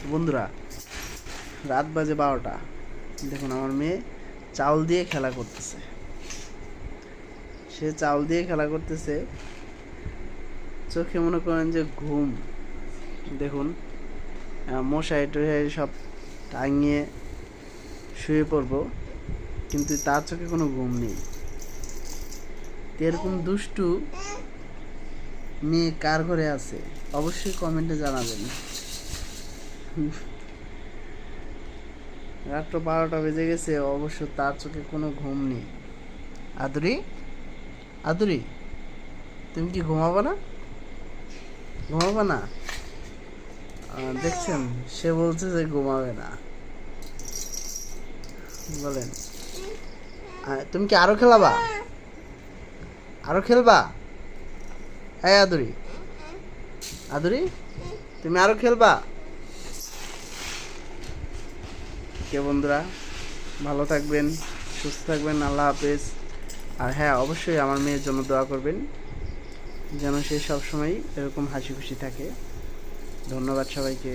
বন্ধুরা, রাত বাজে 12টা। দেখুন আমার মেয়ে চাউল দিয়ে খেলা করতেছে। সে চাউল দিয়ে খেলা করতেছে, চোখে মনে করেন যে ঘুম। দেখুন মশারি টশারি সব টাঙিয়ে শুয়ে পড়বো, কিন্তু তার চোখে কোনো ঘুম নেই। এরকম দুষ্টু মেয়ে কার ঘরে আছে অবশ্যই কমেন্টে জানাবেন। রাত্র 12টা বেজে গেছে, অবশ্য তার চোখে কোনো ঘুম নেই। আদুরি, আদুরি, তুমি কি ঘুমাবো না? ঘুমাবো না? দেখছেন, সে বলছে যে ঘুমাবে না। বলেন, তুমি কি আরো খেলাবা? আরো খেলবা? হ্যাঁ আদুরি, আদুরি, তুমি আরো খেলবা? কে বন্ধুরা, ভালো থাকবেন, সুস্থ থাকবেন, আল্লাহ হাফেজ। আর হ্যাঁ, অবশ্যই আমার মেয়ের জন্য দোয়া করবেন, যেন সে সবসময় এরকম হাসি খুশি থাকে। ধন্যবাদ সবাইকে।